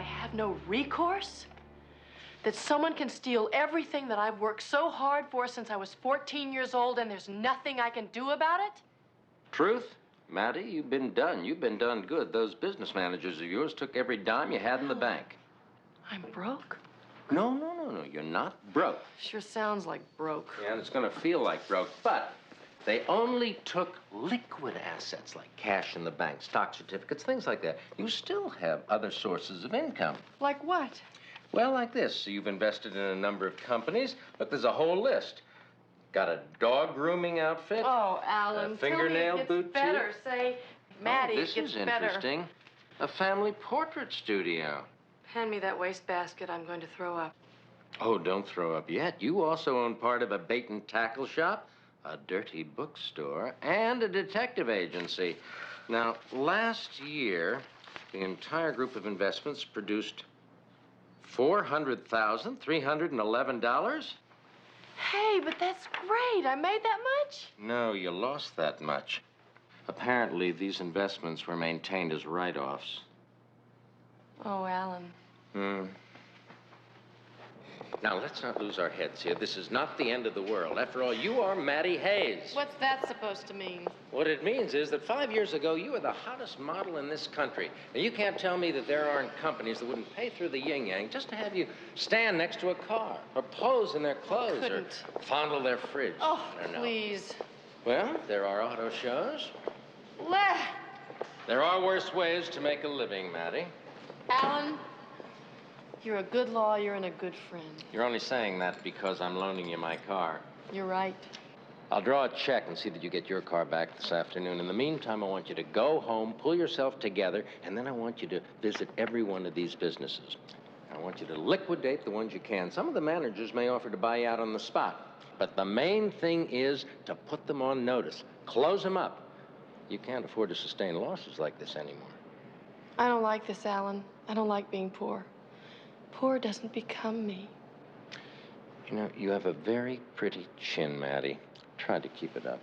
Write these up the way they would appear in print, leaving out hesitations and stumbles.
have no recourse? That someone can steal everything that I've worked so hard for since I was 14 years old and there's nothing I can do about it? Truth? Maddie, you've been done. You've been done good. Those business managers of yours took every dime you had in the bank. I'm broke? No. You're not broke. Sure sounds like broke. Yeah, and it's going to feel like broke, but they only took liquid assets like cash in the bank, stock certificates, things like that. You still have other sources of income. Like what? Well, like this. You've invested in a number of companies, but there's a whole list. Got a dog grooming outfit. Oh, Alan, a fingernail tell me it gets better. Say, Maddie, this it gets is better. interesting. A family portrait studio. Hand me that wastebasket. I'm going to throw up. Oh, don't throw up yet. You also own part of a bait and tackle shop, a dirty bookstore, and a detective agency. Now, last year, the entire group of investments produced $400,311. Hey, but that's great. I made that much? No, you lost that much. Apparently, these investments were maintained as write-offs. Oh, Alan. Now, let's not lose our heads here. This is not the end of the world. After all, you are Maddie Hayes. What's that supposed to mean? What it means is that 5 years ago, you were the hottest model in this country. And you can't tell me that there aren't companies that wouldn't pay through the yin-yang just to have you stand next to a car, or pose in their clothes, or fondle their fridge. Oh, please. Well, there are auto shows. Let. There are worse ways to make a living, Maddie. Alan, you're a good lawyer and a good friend. You're only saying that because I'm loaning you my car. You're right. I'll draw a check and see that you get your car back this afternoon. In the meantime, I want you to go home, pull yourself together, and then I want you to visit every one of these businesses. I want you to liquidate the ones you can. Some of the managers may offer to buy you out on the spot, but the main thing is to put them on notice. Close them up. You can't afford to sustain losses like this anymore. I don't like this, Alan. I don't like being poor. Poor doesn't become me. You know, you have a very pretty chin, Maddie. Try to keep it up.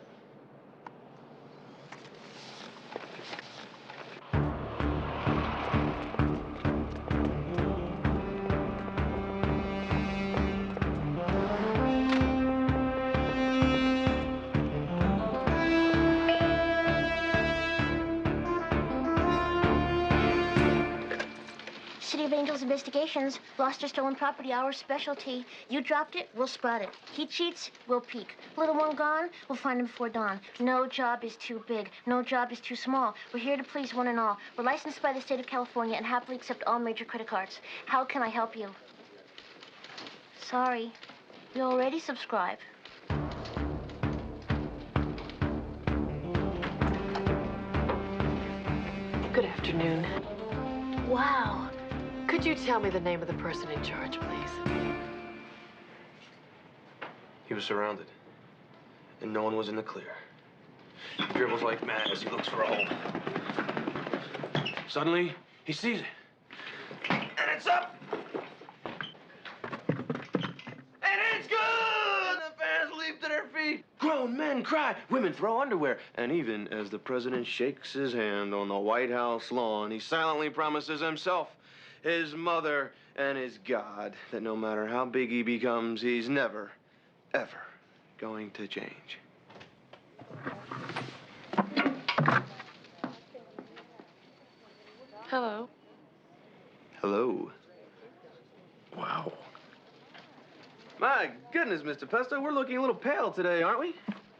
City of Angels Investigations. Lost or stolen property, our specialty. You dropped it, we'll spot it. He cheats, we'll peek. Little one gone, we'll find him before dawn. No job is too big. No job is too small. We're here to please one and all. We're licensed by the state of California and happily accept all major credit cards. How can I help you? Sorry. You already subscribe. Good afternoon. Wow. Could you tell me the name of the person in charge, please? He was surrounded, and no one was in the clear. He dribbles like mad as he looks for a hole. Suddenly, he sees it. And it's up! And it's good! The fans leap to their feet. Grown men cry. Women throw underwear. And even as the president shakes his hand on the White House lawn, he silently promises himself, his mother, and his God that no matter how big he becomes, he's never, ever going to change. Hello. Hello. Wow. My goodness, Mr. Pesto, we're looking a little pale today, aren't we?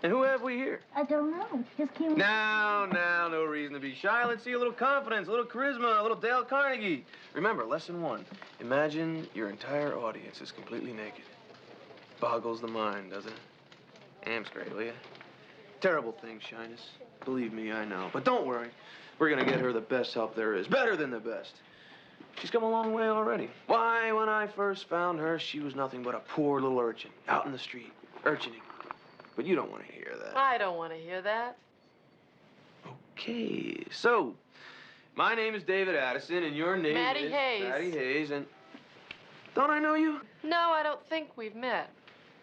And who have we here? I don't know. Just came. Now, no reason to be shy. Let's see a little confidence, a little charisma, a little Dale Carnegie. Remember, lesson 1. Imagine your entire audience is completely naked. Boggles the mind, doesn't it? Am straight, will ya? Terrible thing, shyness. Believe me, I know. But don't worry. We're gonna get her the best help there is. Better than the best. She's come a long way already. Why, when I first found her, she was nothing but a poor little urchin out in the street, urchining. But you don't want to hear that. I don't want to hear that. Okay, so, my name is David Addison, and your name Maddie is... Hayes. Maddie Hayes, and... Don't I know you? No, I don't think we've met.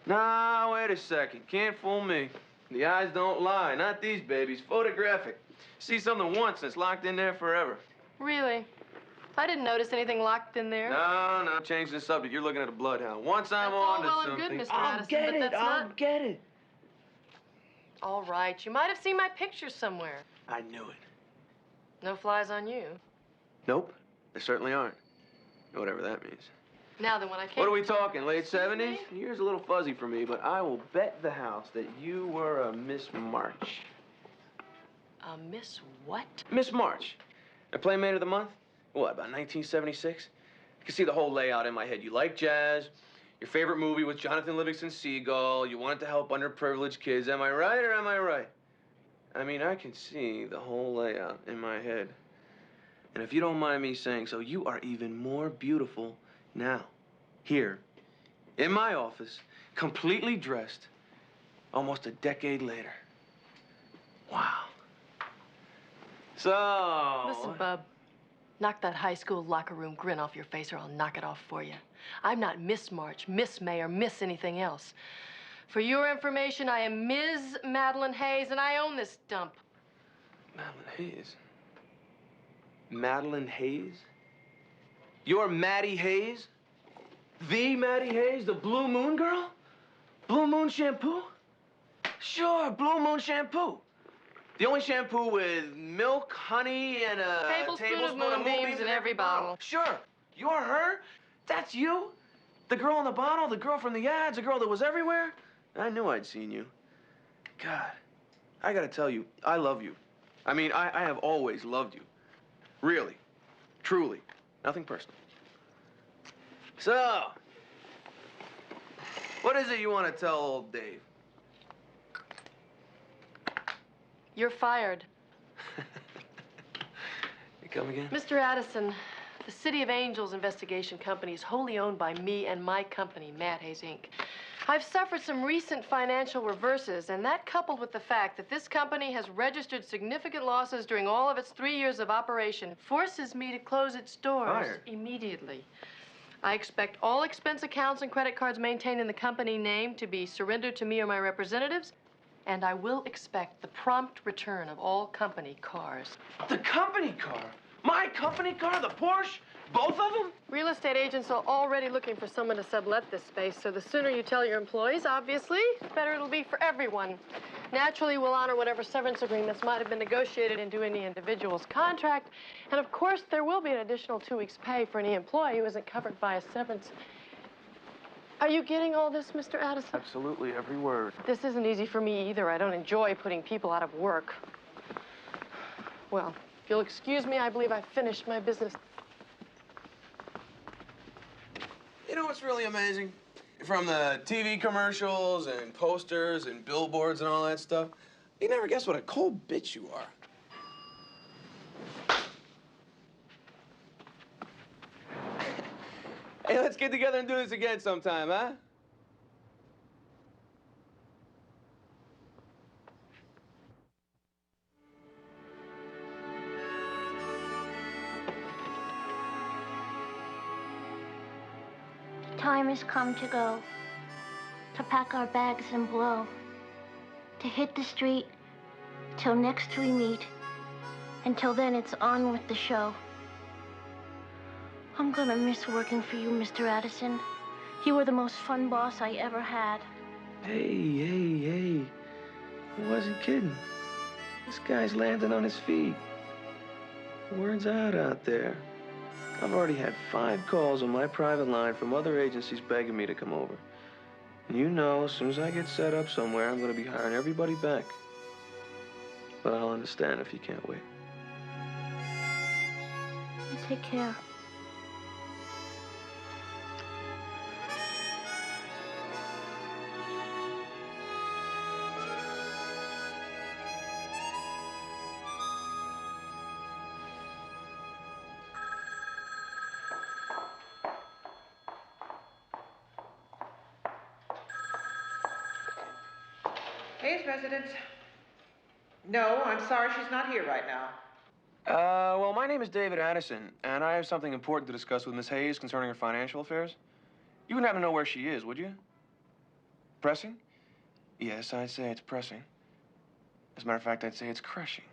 Nah, wait a second. Can't fool me. The eyes don't lie. Not these babies. Photographic. See something once and it's locked in there forever. Really? I didn't notice anything locked in there. No, change the subject. You're looking at a bloodhound. Once I'm on to something... Good, Mr. I'll Addison, get but it, that's I'll not... get it. All right, you might have seen my picture somewhere. I knew it. No flies on you. Nope, there certainly aren't. Whatever that means. Now then, when I came... What are we talking, late Excuse 70s? me? Year's a little fuzzy for me, but I will bet the house that you were a Miss March. Miss what? Miss March. A Playmate of the Month? What, about 1976? I can see the whole layout in my head. You like jazz, your favorite movie with Jonathan Livingston Seagull, you wanted to help underprivileged kids. Am I right or am I right? I mean, I can see the whole layout in my head. And if you don't mind me saying so, you are even more beautiful now, here, in my office, completely dressed, almost a decade later. Wow. So... Listen, Bub. Knock that high school locker room grin off your face or I'll knock it off for you. I'm not Miss March, Miss May, or Miss anything else. For your information, I am Ms. Madeline Hayes, and I own this dump. Madeline Hayes? Madeline Hayes? You're Maddie Hayes? The Maddie Hayes? The Blue Moon girl? Blue Moon shampoo? Sure, Blue Moon shampoo. The only shampoo with milk, honey, and a tablespoon of moonbeams in every bottle. Sure. You're her? That's you? The girl in the bottle? The girl from the ads? The girl that was everywhere? I knew I'd seen you. God, I gotta tell you, I love you. I mean, I have always loved you. Really. Truly. Nothing personal. So, what is it you want to tell old Dave? You're fired. You come again? Mr. Addison, the City of Angels investigation company is wholly owned by me and my company, Mad Hayes, Inc. I've suffered some recent financial reverses, and that coupled with the fact that this company has registered significant losses during all of its 3 years of operation forces me to close its doors Fired. immediately. I expect all expense accounts and credit cards maintained in the company name to be surrendered to me or my representatives, and I will expect the prompt return of all company cars. The company car? My company car? The Porsche? Both of them? Real estate agents are already looking for someone to sublet this space, so the sooner you tell your employees, obviously, the better it'll be for everyone. Naturally, we'll honor whatever severance agreements might have been negotiated into any individual's contract, and of course, there will be an additional 2 weeks' pay for any employee who isn't covered by a severance. Are you getting all this, Mr. Addison? Absolutely, every word. This isn't easy for me either. I don't enjoy putting people out of work. Well, if you'll excuse me, I believe I've finished my business. You know what's really amazing? From the TV commercials and posters and billboards and all that stuff, you never guess what a cold bitch you are. Hey, let's get together and do this again sometime, huh? Time has come to go, to pack our bags and blow, to hit the street till next we meet. Until then, it's on with the show. I'm gonna miss working for you, Mr. Addison. You were the most fun boss I ever had. Hey. I wasn't kidding. This guy's landing on his feet. Word's out there. I've already had 5 calls on my private line from other agencies begging me to come over. And you know, as soon as I get set up somewhere, I'm gonna be hiring everybody back. But I'll understand if you can't wait. You take care. Hayes residence. No, I'm sorry, she's not here right now. Well, my name is David Addison, and I have something important to discuss with Miss Hayes concerning her financial affairs. You wouldn't happen to know where she is, would you? Pressing? Yes, I'd say it's pressing. As a matter of fact, I'd say it's crushing.